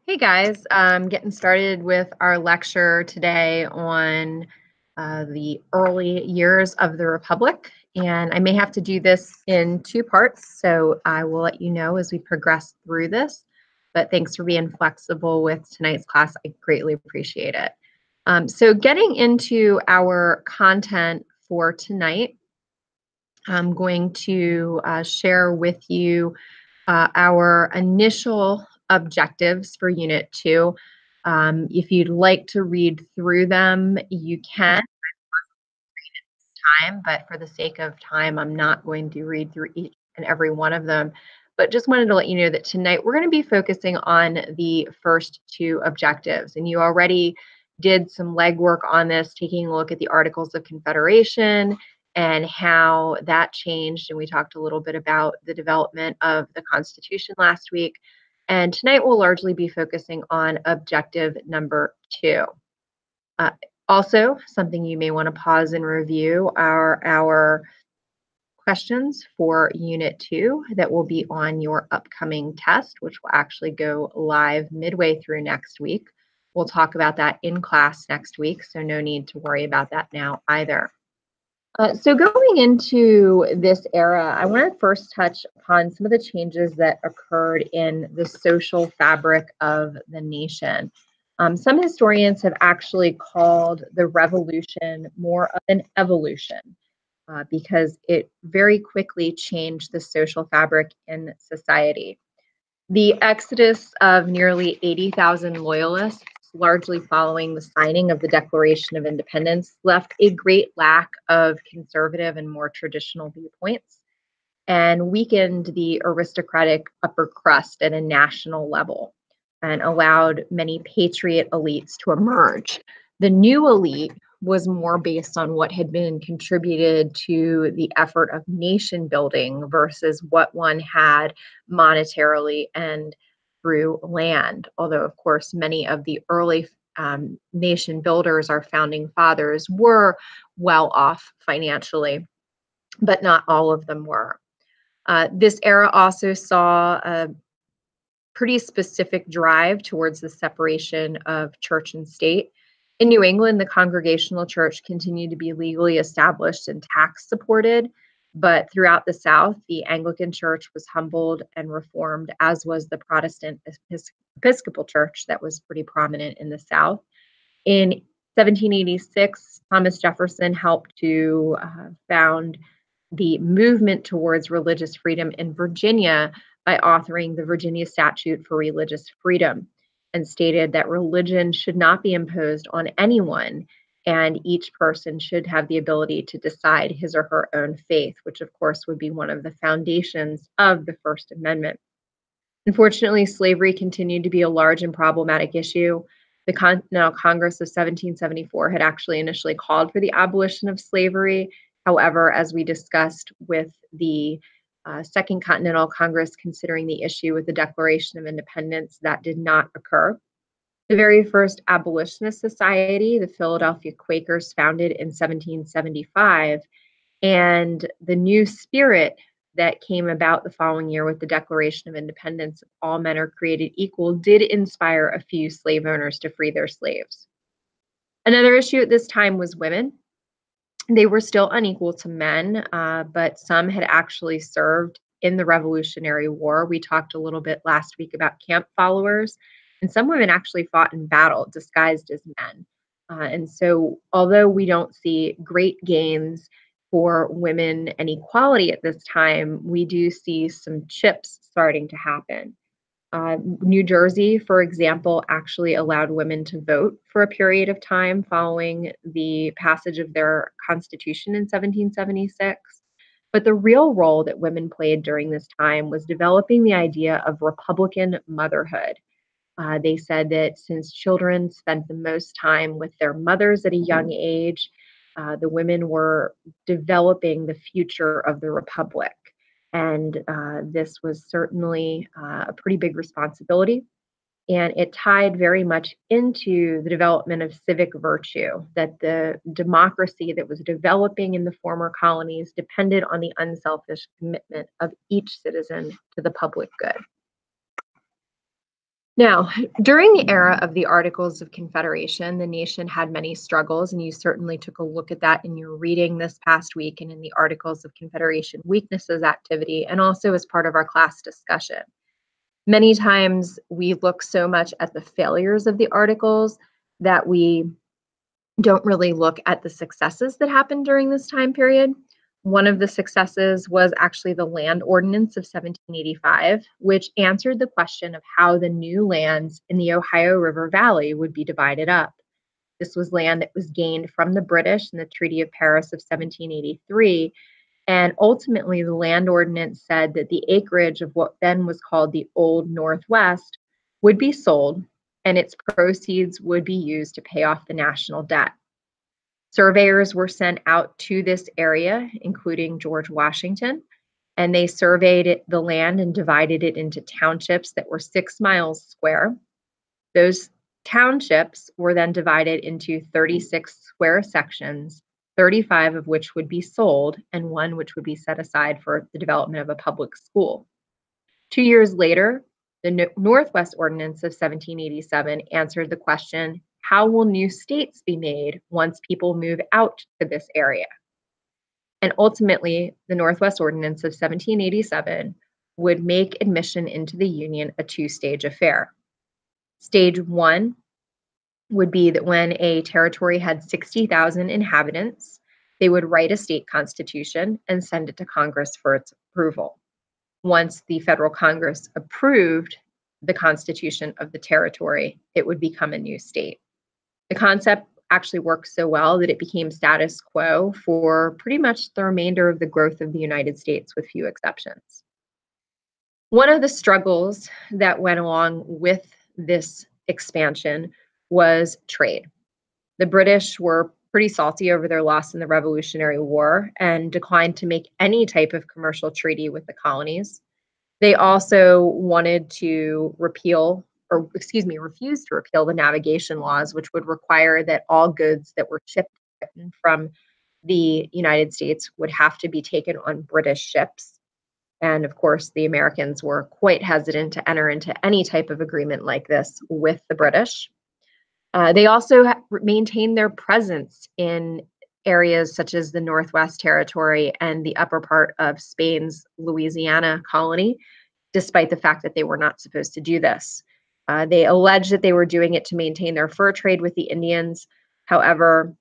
Hey guys, getting started with our lecture today on the early years of the Republic. And I may have to do this in two parts, so I will let you know as we progress through this. But thanks for being flexible with tonight's class. I greatly appreciate it. So getting into our content for tonight, I'm going to share with you our initial objectives for Unit 2. If you'd like to read through them, you can time, but for the sake of time, I'm not going to read through each and every one of them. But just wanted to let you know that tonight we're going to be focusing on the first two objectives. And you already did some legwork on this, taking a look at the Articles of Confederation and how that changed. And we talked a little bit about the development of the Constitution last week. And tonight we'll largely be focusing on objective number 2. Also, something you may want to pause and review are our questions for Unit 2 that will be on your upcoming test, which will actually go live midway through next week. We'll talk about that in class next week, so no need to worry about that now either. So going into this era, I want to first touch upon some of the changes that occurred in the social fabric of the nation. Some historians have actually called the revolution more of an evolution because it very quickly changed the social fabric in society. The exodus of nearly 80,000 loyalists, largely following the signing of the Declaration of Independence, left a great lack of conservative and more traditional viewpoints and weakened the aristocratic upper crust at a national level and allowed many patriot elites to emerge. The new elite was more based on what had been contributed to the effort of nation building versus what one had monetarily and through land. Although, of course, many of the early nation builders, our founding fathers, were well off financially, but not all of them were. This era also saw a pretty specific drive towards the separation of church and state. In New England, the Congregational Church continued to be legally established and tax supported, but throughout the South, the Anglican Church was humbled and reformed, as was the Protestant Episcopal Church that was pretty prominent in the South. In 1786, Thomas Jefferson helped to found the movement towards religious freedom in Virginia by authoring the Virginia Statute for Religious Freedom and stated that religion should not be imposed on anyone and each person should have the ability to decide his or her own faith, which of course would be one of the foundations of the First Amendment. Unfortunately, slavery continued to be a large and problematic issue. The Continental Congress of 1774 had actually initially called for the abolition of slavery. However, as we discussed with the Second Continental Congress considering the issue with the Declaration of Independence, that did not occur. The very first abolitionist society, the Philadelphia Quakers, founded in 1775, and the new spirit that came about the following year with the Declaration of Independence, all men are created equal, did inspire a few slave owners to free their slaves. Another issue at this time was women. They were still unequal to men, but some had actually served in the Revolutionary War. We talked a little bit last week about camp followers, and some women actually fought in battle disguised as men. And so, although we don't see great gains for women and equality at this time, we do see some shifts starting to happen. New Jersey, for example, actually allowed women to vote for a period of time following the passage of their constitution in 1776. But the real role that women played during this time was developing the idea of Republican motherhood. They said that since children spent the most time with their mothers at a young age, the women were developing the future of the Republic. And this was certainly a pretty big responsibility. And it tied very much into the development of civic virtue, that the democracy that was developing in the former colonies depended on the unselfish commitment of each citizen to the public good. Now, during the era of the Articles of Confederation, the nation had many struggles, and you certainly took a look at that in your reading this past week and in the Articles of Confederation weaknesses activity, and also as part of our class discussion. Many times we look so much at the failures of the Articles that we don't really look at the successes that happened during this time period. One of the successes was actually the Land Ordinance of 1785, which answered the question of how the new lands in the Ohio River Valley would be divided up. This was land that was gained from the British in the Treaty of Paris of 1783. And ultimately, the Land Ordinance said that the acreage of what then was called the Old Northwest would be sold, and its proceeds would be used to pay off the national debt. Surveyors were sent out to this area, including George Washington, and they surveyed the land and divided it into townships that were 6 miles square. Those townships were then divided into 36 square sections, 35 of which would be sold, and one which would be set aside for the development of a public school. 2 years later, the Northwest Ordinance of 1787 answered the question, how will new states be made once people move out to this area? And ultimately, the Northwest Ordinance of 1787 would make admission into the Union a two-stage affair. Stage one would be that when a territory had 60,000 inhabitants, they would write a state constitution and send it to Congress for its approval. Once the federal Congress approved the constitution of the territory, it would become a new state. The concept actually worked so well that it became status quo for pretty much the remainder of the growth of the United States, with few exceptions. One of the struggles that went along with this expansion was trade. The British were pretty salty over their loss in the Revolutionary War and declined to make any type of commercial treaty with the colonies. They also wanted to refused to repeal the navigation laws, which would require that all goods that were shipped from the United States would have to be taken on British ships. And of course, the Americans were quite hesitant to enter into any type of agreement like this with the British. They also maintained their presence in areas such as the Northwest Territory and the upper part of Spain's Louisiana colony, despite the fact that they were not supposed to do this. They alleged that they were doing it to maintain their fur trade with the Indians. However,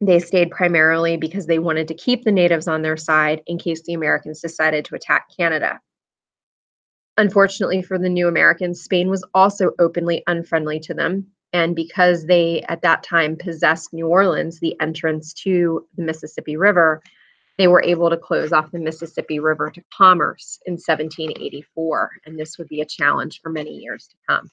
they stayed primarily because they wanted to keep the natives on their side in case the Americans decided to attack Canada. Unfortunately for the new Americans, Spain was also openly unfriendly to them. And because they, at that time, possessed New Orleans, the entrance to the Mississippi River, they were able to close off the Mississippi River to commerce in 1784, and this would be a challenge for many years to come.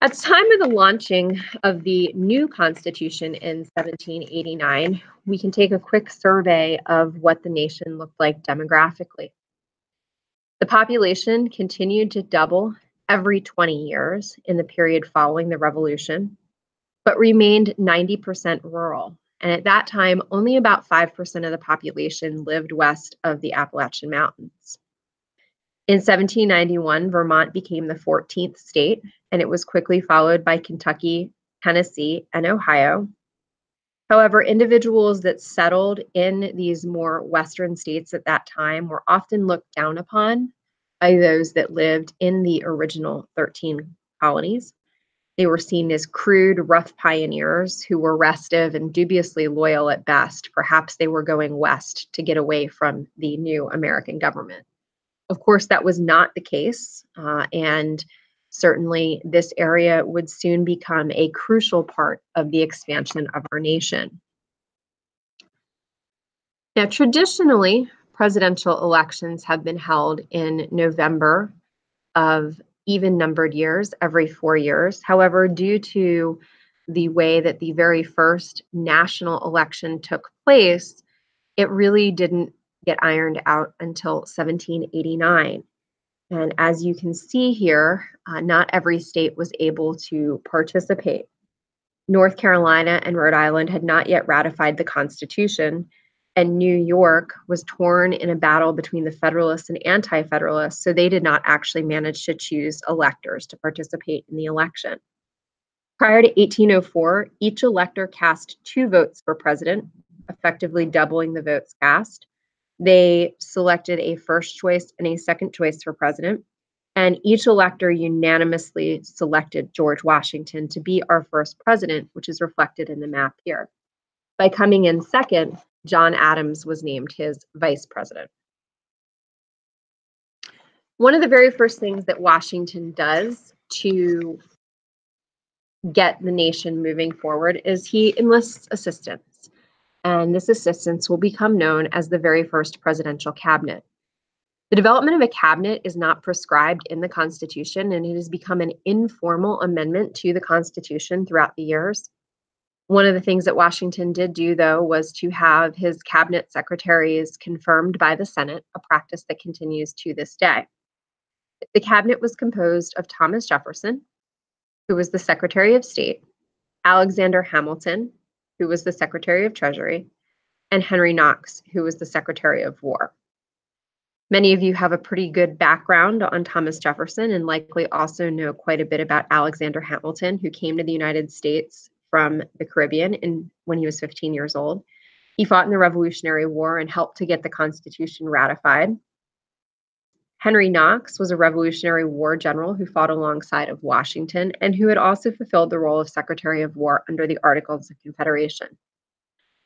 At the time of the launching of the new Constitution in 1789, we can take a quick survey of what the nation looked like demographically. The population continued to double every 20 years in the period following the Revolution, but remained 90% rural. And at that time, only about 5% of the population lived west of the Appalachian Mountains. In 1791, Vermont became the 14th state, and it was quickly followed by Kentucky, Tennessee, and Ohio. However, individuals that settled in these more western states at that time were often looked down upon by those that lived in the original 13 colonies. They were seen as crude, rough pioneers who were restive and dubiously loyal at best. Perhaps they were going west to get away from the new American government. Of course, that was not the case, and certainly this area would soon become a crucial part of the expansion of our nation. Now, traditionally, presidential elections have been held in November of even-numbered years, every 4 years. However, due to the way that the very first national election took place, it really didn't get ironed out until 1789. And as you can see here, not every state was able to participate. North Carolina and Rhode Island had not yet ratified the Constitution, and New York was torn in a battle between the Federalists and Anti-Federalists, so they did not actually manage to choose electors to participate in the election. Prior to 1804, each elector cast 2 votes for president, effectively doubling the votes cast. They selected a first choice and a second choice for president, and each elector unanimously selected George Washington to be our first president, which is reflected in the map here. By coming in second, John Adams was named his vice president. One of the very first things that Washington does to get the nation moving forward is he enlists assistance. And this assistance will become known as the very first presidential cabinet. The development of a cabinet is not prescribed in the Constitution, and it has become an informal amendment to the Constitution throughout the years. One of the things that Washington did do, though, was to have his cabinet secretaries confirmed by the Senate, a practice that continues to this day. The cabinet was composed of Thomas Jefferson, who was the Secretary of State, Alexander Hamilton, who was the Secretary of Treasury, and Henry Knox, who was the Secretary of War. Many of you have a pretty good background on Thomas Jefferson and likely also know quite a bit about Alexander Hamilton, who came to the United States from the Caribbean when he was 15 years old. He fought in the Revolutionary War and helped to get the Constitution ratified. Henry Knox was a Revolutionary War general who fought alongside of Washington and who had also fulfilled the role of Secretary of War under the Articles of Confederation.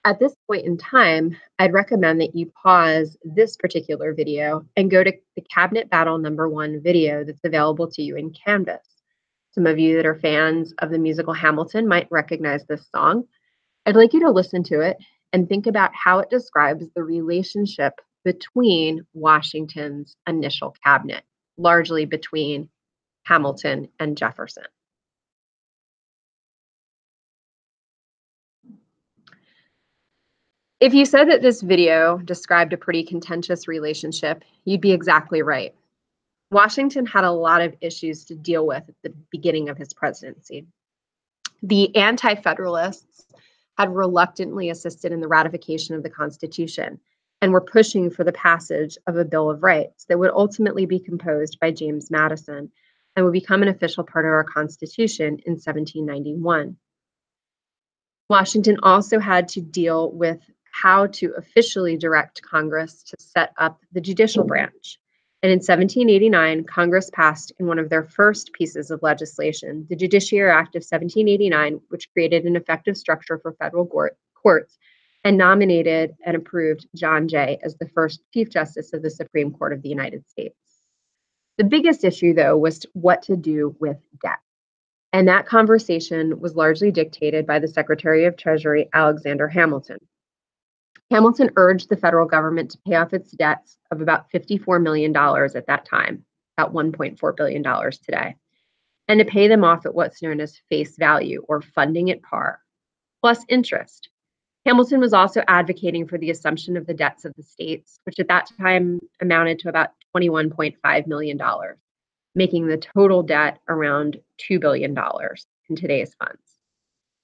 At this point in time, I'd recommend that you pause this particular video and go to the Cabinet Battle #1 video that's available to you in Canvas. Some of you that are fans of the musical Hamilton might recognize this song. I'd like you to listen to it and think about how it describes the relationship between Washington's initial cabinet, largely between Hamilton and Jefferson. If you said that this video described a pretty contentious relationship, you'd be exactly right. Washington had a lot of issues to deal with at the beginning of his presidency. The Anti-Federalists had reluctantly assisted in the ratification of the Constitution and were pushing for the passage of a Bill of Rights that would ultimately be composed by James Madison and would become an official part of our Constitution in 1791. Washington also had to deal with how to officially direct Congress to set up the judicial branch. And in 1789, Congress passed in one of their first pieces of legislation, the Judiciary Act of 1789, which created an effective structure for federal courts and nominated and approved John Jay as the first Chief Justice of the Supreme Court of the United States. The biggest issue, though, was what to do with debt. And that conversation was largely dictated by the Secretary of Treasury, Alexander Hamilton. Hamilton urged the federal government to pay off its debts of about $54 million at that time, about $1.4 billion today, and to pay them off at what's known as face value or funding at par, plus interest. Hamilton was also advocating for the assumption of the debts of the states, which at that time amounted to about $21.5 million, making the total debt around $2 billion in today's funds.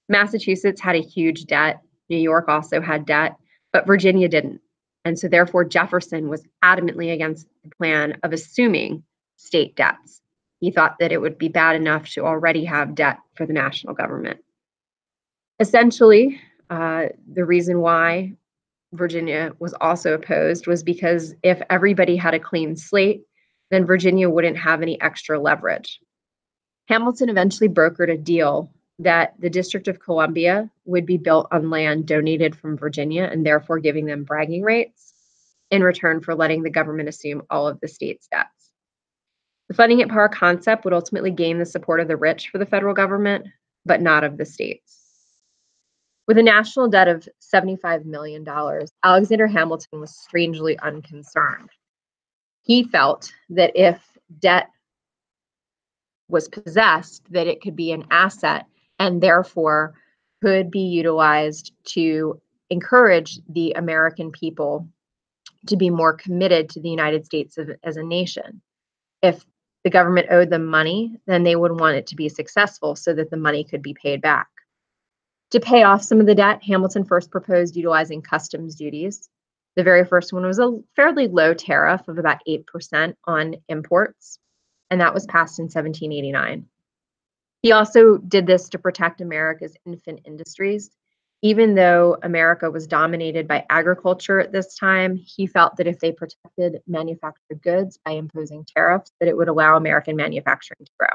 Massachusetts had a huge debt. New York also had debt, but Virginia didn't. And so therefore, Jefferson was adamantly against the plan of assuming state debts. He thought that it would be bad enough to already have debt for the national government. Essentially, the reason why Virginia was also opposed was because if everybody had a clean slate, then Virginia wouldn't have any extra leverage. Hamilton eventually brokered a deal that the District of Columbia would be built on land donated from Virginia and therefore giving them bragging rights in return for letting the government assume all of the state's debts. The funding at par concept would ultimately gain the support of the rich for the federal government, but not of the states. With a national debt of $75 million, Alexander Hamilton was strangely unconcerned. He felt that if debt was possessed, that it could be an asset and therefore could be utilized to encourage the American people to be more committed to the United States as a nation. If the government owed them money, then they would want it to be successful so that the money could be paid back. To pay off some of the debt, Hamilton first proposed utilizing customs duties. The very first one was a fairly low tariff of about 8% on imports, and that was passed in 1789. He also did this to protect America's infant industries. Even though America was dominated by agriculture at this time, he felt that if they protected manufactured goods by imposing tariffs, that it would allow American manufacturing to grow.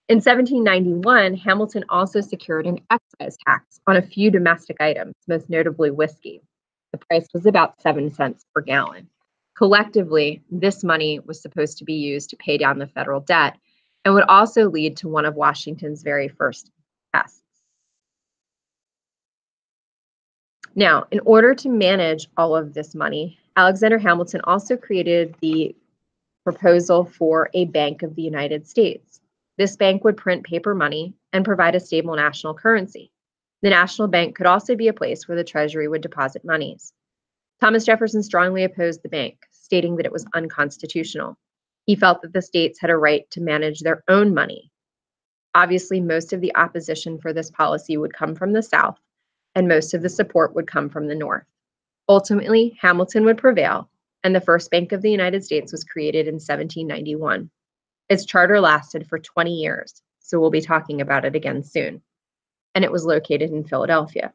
In 1791, Hamilton also secured an excise tax on a few domestic items, most notably whiskey. The price was about 7 cents per gallon. Collectively, this money was supposed to be used to pay down the federal debt and would also lead to one of Washington's very first tests. Now, in order to manage all of this money, Alexander Hamilton also created the proposal for a Bank of the United States. This bank would print paper money and provide a stable national currency. The national bank could also be a place where the Treasury would deposit monies. Thomas Jefferson strongly opposed the bank, stating that it was unconstitutional. He felt that the states had a right to manage their own money. Obviously, most of the opposition for this policy would come from the South, and most of the support would come from the North. Ultimately, Hamilton would prevail, and the first Bank of the United States was created in 1791. Its charter lasted for 20 years, so we'll be talking about it again soon, and it was located in Philadelphia.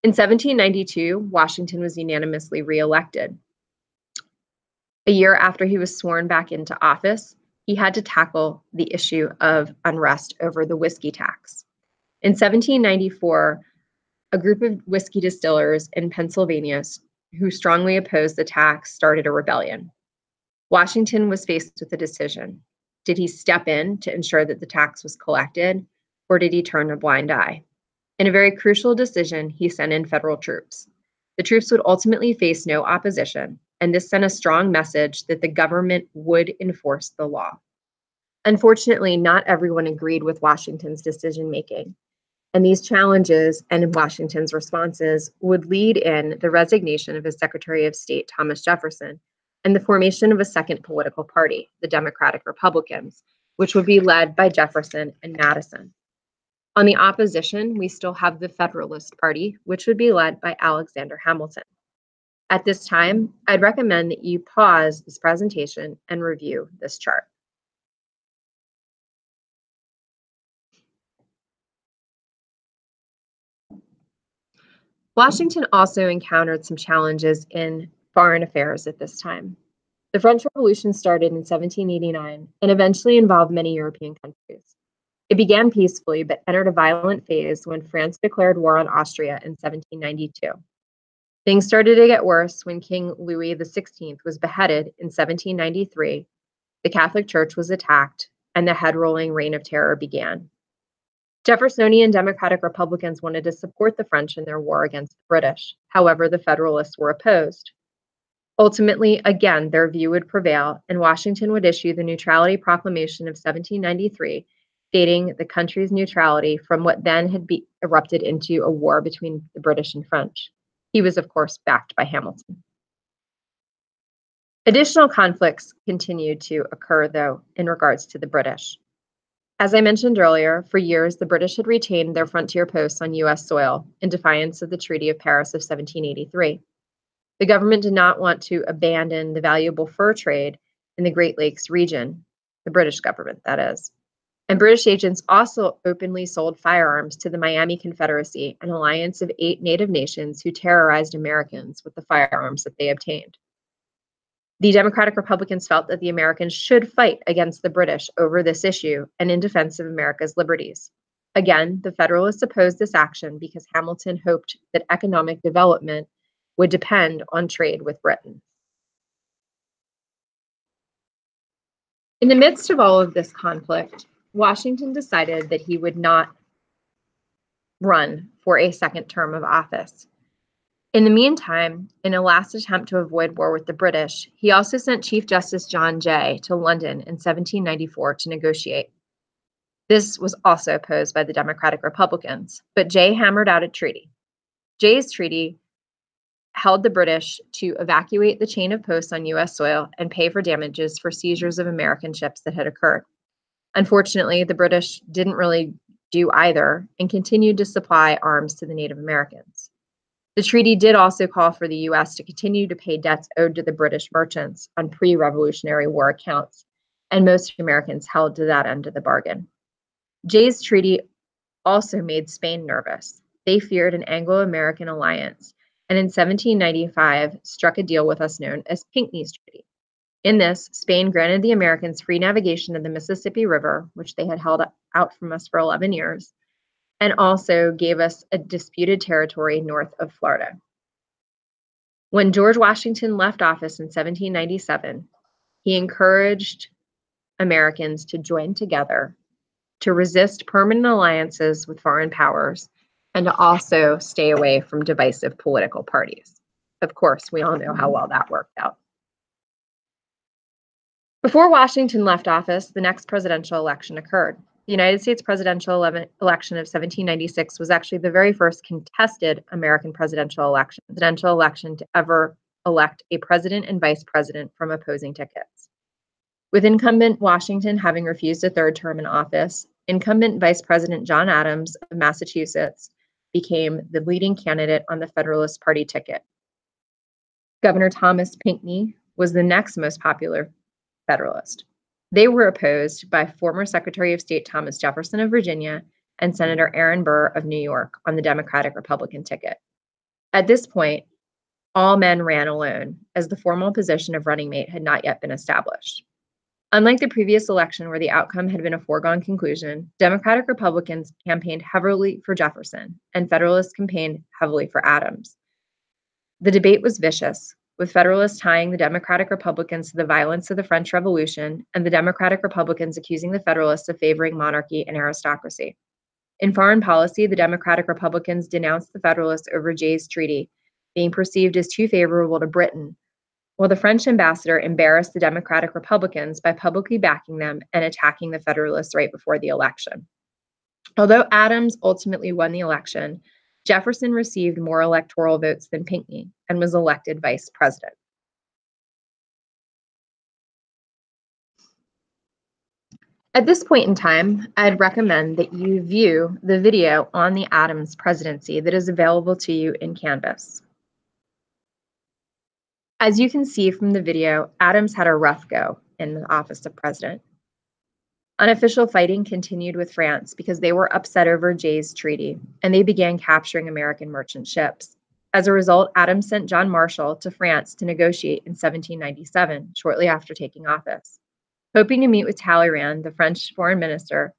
In 1792, Washington was unanimously reelected. A year after he was sworn back into office, he had to tackle the issue of unrest over the whiskey tax. In 1794, a group of whiskey distillers in Pennsylvania who strongly opposed the tax started a rebellion. Washington was faced with a decision. Did he step in to ensure that the tax was collected, or did he turn a blind eye? In a very crucial decision, he sent in federal troops. The troops would ultimately face no opposition, and this sent a strong message that the government would enforce the law. Unfortunately, not everyone agreed with Washington's decision-making, and these challenges and Washington's responses would lead in the resignation of his Secretary of State, Thomas Jefferson, and the formation of a second political party, the Democratic Republicans, which would be led by Jefferson and Madison. On the opposition, we still have the Federalist Party, which would be led by Alexander Hamilton. At this time, I'd recommend that you pause this presentation and review this chart. Washington also encountered some challenges in foreign affairs at this time. The French Revolution started in 1789 and eventually involved many European countries. It began peacefully but entered a violent phase when France declared war on Austria in 1792. Things started to get worse when King Louis XVI was beheaded in 1793, the Catholic Church was attacked, and the head-rolling reign of terror began. Jeffersonian Democratic Republicans wanted to support the French in their war against the British. However, the Federalists were opposed. Ultimately, again, their view would prevail, and Washington would issue the Neutrality Proclamation of 1793, stating the country's neutrality from what then had erupted into a war between the British and French. He was, of course, backed by Hamilton. Additional conflicts continued to occur, though, in regards to the British. As I mentioned earlier, for years, the British had retained their frontier posts on U.S. soil in defiance of the Treaty of Paris of 1783. The government did not want to abandon the valuable fur trade in the Great Lakes region, the British government, that is. And British agents also openly sold firearms to the Miami Confederacy, an alliance of 8 native nations who terrorized Americans with the firearms that they obtained. The Democratic Republicans felt that the Americans should fight against the British over this issue and in defense of America's liberties. Again, the Federalists opposed this action because Hamilton hoped that economic development would depend on trade with Britain. In the midst of all of this conflict, Washington decided that he would not run for a second term of office. In the meantime, in a last attempt to avoid war with the British, he also sent Chief Justice John Jay to London in 1794 to negotiate. This was also opposed by the Democratic Republicans, but Jay hammered out a treaty. Jay's treaty held the British to evacuate the chain of posts on U.S. soil and pay for damages for seizures of American ships that had occurred. Unfortunately, the British didn't really do either and continued to supply arms to the Native Americans. The treaty did also call for the U.S. to continue to pay debts owed to the British merchants on pre-Revolutionary War accounts, and most Americans held to that end of the bargain. Jay's treaty also made Spain nervous. They feared an Anglo-American alliance, and in 1795 struck a deal with us known as Pinckney's Treaty. In this, Spain granted the Americans free navigation of the Mississippi River, which they had held out from us for 11 years, and also gave us a disputed territory north of Florida. When George Washington left office in 1797, he encouraged Americans to join together to resist permanent alliances with foreign powers and to also stay away from divisive political parties. Of course, we all know how well that worked out. Before Washington left office, the next presidential election occurred. The United States presidential election of 1796 was actually the very first contested American presidential election to ever elect a president and vice president from opposing tickets. With incumbent Washington having refused a third term in office, incumbent Vice President John Adams of Massachusetts became the leading candidate on the Federalist Party ticket. Governor Thomas Pinckney was the next most popular Federalist. They were opposed by former Secretary of State Thomas Jefferson of Virginia and Senator Aaron Burr of New York on the Democratic-Republican ticket. At this point, all men ran alone, as the formal position of running mate had not yet been established. Unlike the previous election where the outcome had been a foregone conclusion, Democratic Republicans campaigned heavily for Jefferson, and Federalists campaigned heavily for Adams. The debate was vicious, with Federalists tying the Democratic Republicans to the violence of the French Revolution, and the Democratic Republicans accusing the Federalists of favoring monarchy and aristocracy. In foreign policy, the Democratic Republicans denounced the Federalists over Jay's Treaty, being perceived as too favorable to Britain, while the French ambassador embarrassed the Democratic Republicans by publicly backing them and attacking the Federalists right before the election. Although Adams ultimately won the election, Jefferson received more electoral votes than Pinckney and was elected vice president. At this point in time, I'd recommend that you view the video on the Adams presidency that is available to you in Canvas. As you can see from the video, Adams had a rough go in the office of president. Unofficial fighting continued with France because they were upset over Jay's Treaty, and they began capturing American merchant ships. As a result, Adams sent John Marshall to France to negotiate in 1797, shortly after taking office. Hoping to meet with Talleyrand, the French foreign minister,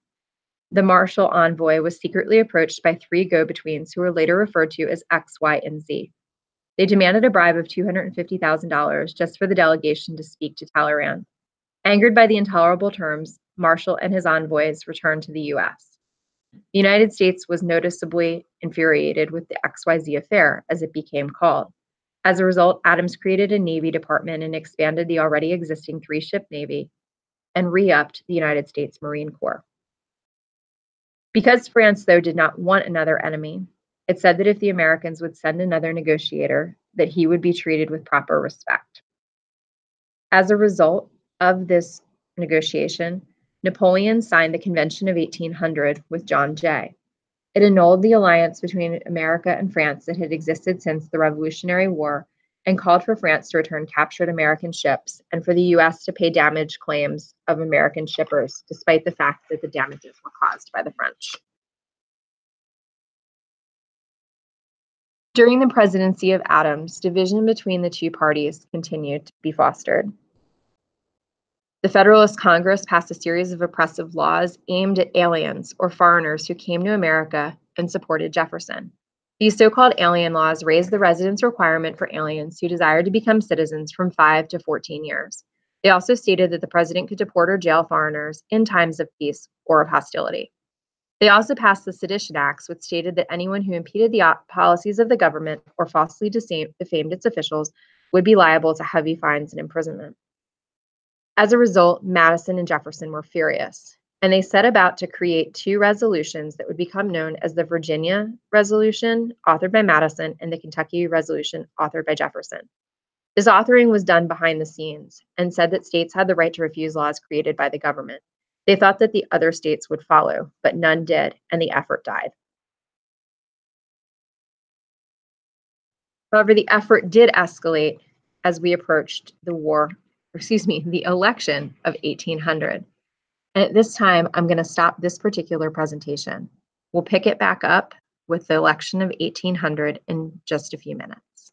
the Marshall envoy was secretly approached by three go-betweens who were later referred to as X, Y, and Z. They demanded a bribe of $250,000 just for the delegation to speak to Talleyrand. Angered by the intolerable terms, Marshall and his envoys returned to the U.S. The United States was noticeably infuriated with the XYZ affair, as it became called. As a result, Adams created a Navy department and expanded the already existing three-ship Navy and re-upped the United States Marine Corps. Because France, though, did not want another enemy, it said that if the Americans would send another negotiator, that he would be treated with proper respect. As a result of this negotiation, Napoleon signed the Convention of 1800 with John Jay. It annulled the alliance between America and France that had existed since the Revolutionary War and called for France to return captured American ships and for the U.S. to pay damage claims of American shippers, despite the fact that the damages were caused by the French. During the presidency of Adams, division between the two parties continued to be fostered. The Federalist Congress passed a series of oppressive laws aimed at aliens or foreigners who came to America and supported Jefferson. These so-called alien laws raised the residence requirement for aliens who desired to become citizens from 5 to 14 years. They also stated that the president could deport or jail foreigners in times of peace or of hostility. They also passed the Sedition Acts, which stated that anyone who impeded the policies of the government or falsely defamed its officials would be liable to heavy fines and imprisonment. As a result, Madison and Jefferson were furious, and they set about to create two resolutions that would become known as the Virginia Resolution, authored by Madison, and the Kentucky Resolution, authored by Jefferson. This authoring was done behind the scenes and said that states had the right to refuse laws created by the government. They thought that the other states would follow, but none did, and the effort died. However, the effort did escalate as we approached the election of 1800. And at this time, I'm going to stop this particular presentation. We'll pick it back up with the election of 1800 in just a few minutes.